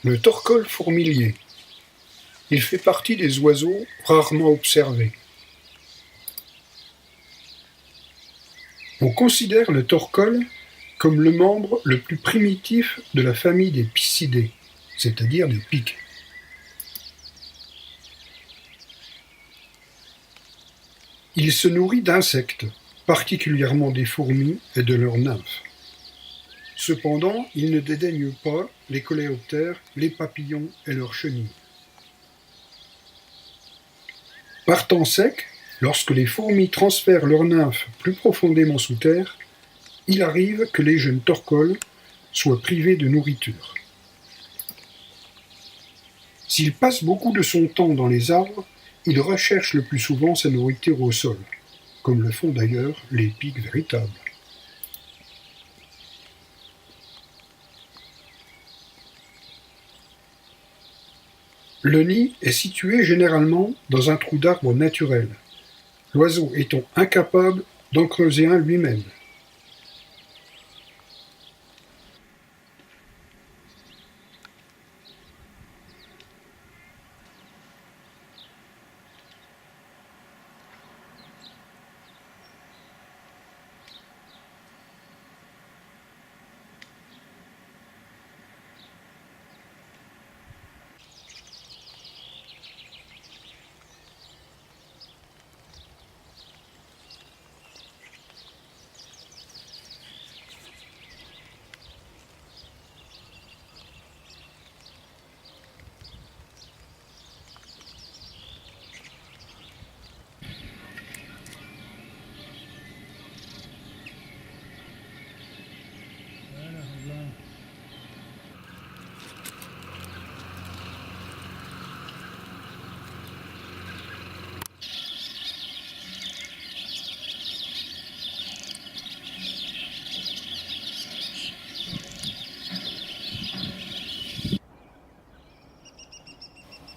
Le torcol fourmilier. Il fait partie des oiseaux rarement observés. On considère le torcol comme le membre le plus primitif de la famille des Piscidés, c'est-à-dire des pics. Il se nourrit d'insectes, particulièrement des fourmis et de leurs nymphes. Cependant, il ne dédaigne pas les coléoptères, les papillons et leurs chenilles. Par temps sec, lorsque les fourmis transfèrent leurs nymphes plus profondément sous terre, il arrive que les jeunes torcols soient privés de nourriture. S'il passe beaucoup de son temps dans les arbres, il recherche le plus souvent sa nourriture au sol, comme le font d'ailleurs les pics véritables. Le nid est situé généralement dans un trou d'arbre naturel, l'oiseau étant incapable d'en creuser un lui-même.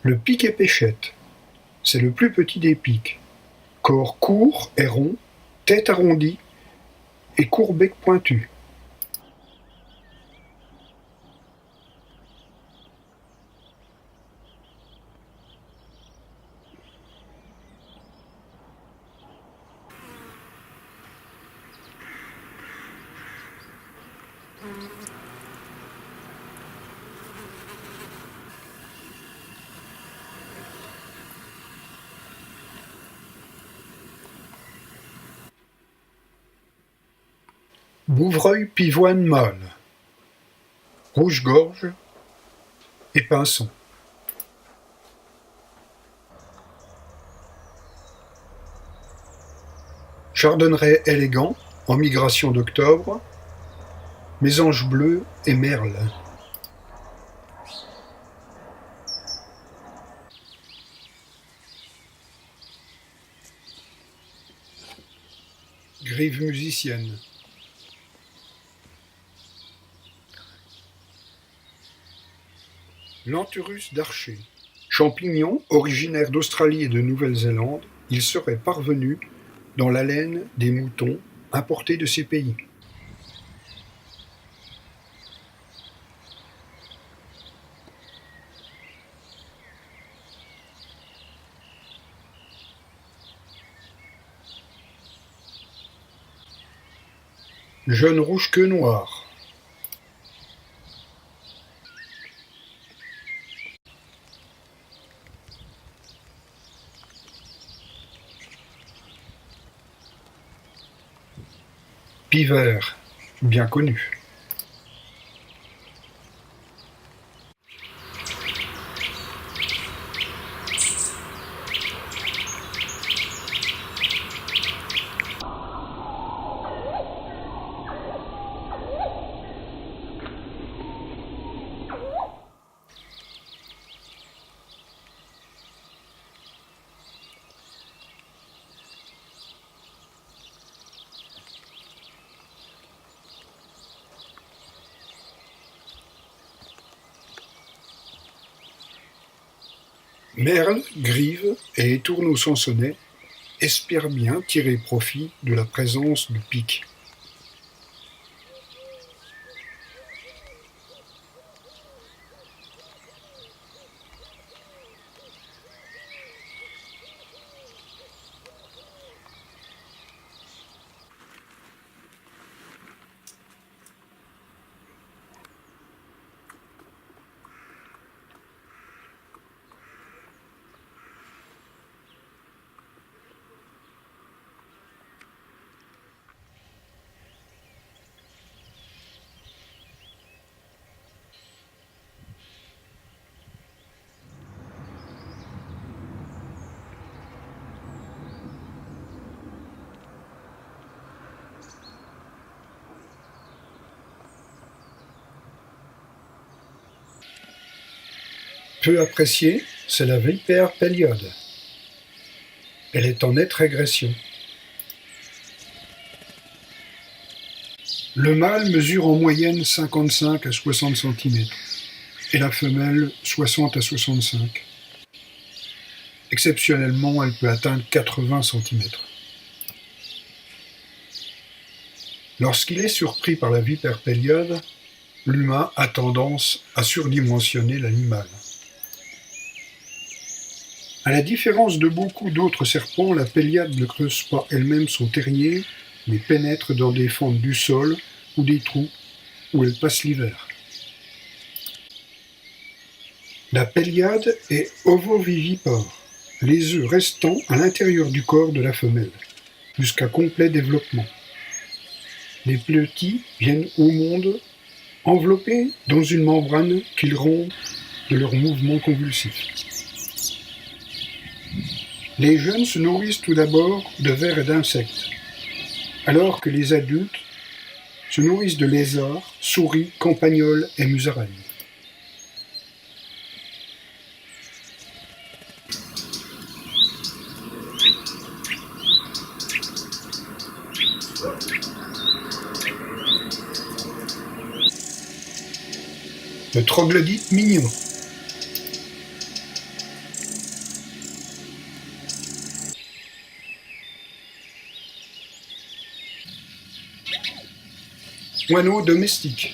Le pic-épéchette, c'est le plus petit des pics. Corps court et rond, tête arrondie et court bec pointu. Bouvreuil pivoine mâle, rouge-gorge et pinson. Chardonneret élégant, en migration d'octobre, mésange bleu et merle. Grive musicienne. Lenturus d'Archer. Champignon originaire d'Australie et de Nouvelle-Zélande, il serait parvenu dans la laine des moutons importés de ces pays. Jeune rouge-queue noire. Pivert, bien connu. Merle, grive et étourneau sansonnet espèrent bien tirer profit de la présence du pic. Peu appréciée, c'est la vipère Péliode. Elle est en nette régression. Le mâle mesure en moyenne 55 à 60 cm et la femelle 60 à 65. Exceptionnellement, elle peut atteindre 80 cm. Lorsqu'il est surpris par la vipère Péliode, l'humain a tendance à surdimensionner l'animal. À la différence de beaucoup d'autres serpents, la Péliade ne creuse pas elle-même son terrier, mais pénètre dans des fentes du sol ou des trous où elle passe l'hiver. La Péliade est ovovivipare, les œufs restant à l'intérieur du corps de la femelle, jusqu'à complet développement. Les petits viennent au monde enveloppés dans une membrane qu'ils rompent de leurs mouvements convulsifs. Les jeunes se nourrissent tout d'abord de vers et d'insectes, alors que les adultes se nourrissent de lézards, souris, campagnols et musaraignes. Le troglodyte mignon. Moineau domestique.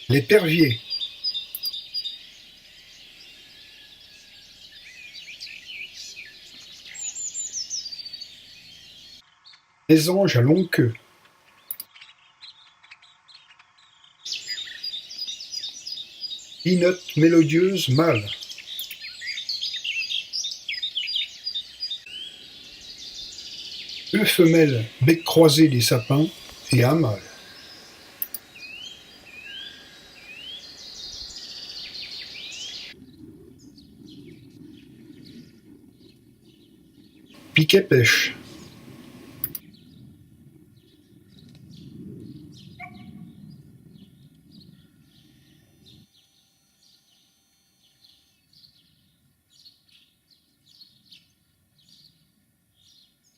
L'épervier. Les anges à longue queue. Linotte mélodieuse mâle. Œufs femelles, bec croisé des sapins et un mâle. Piquet-pêche.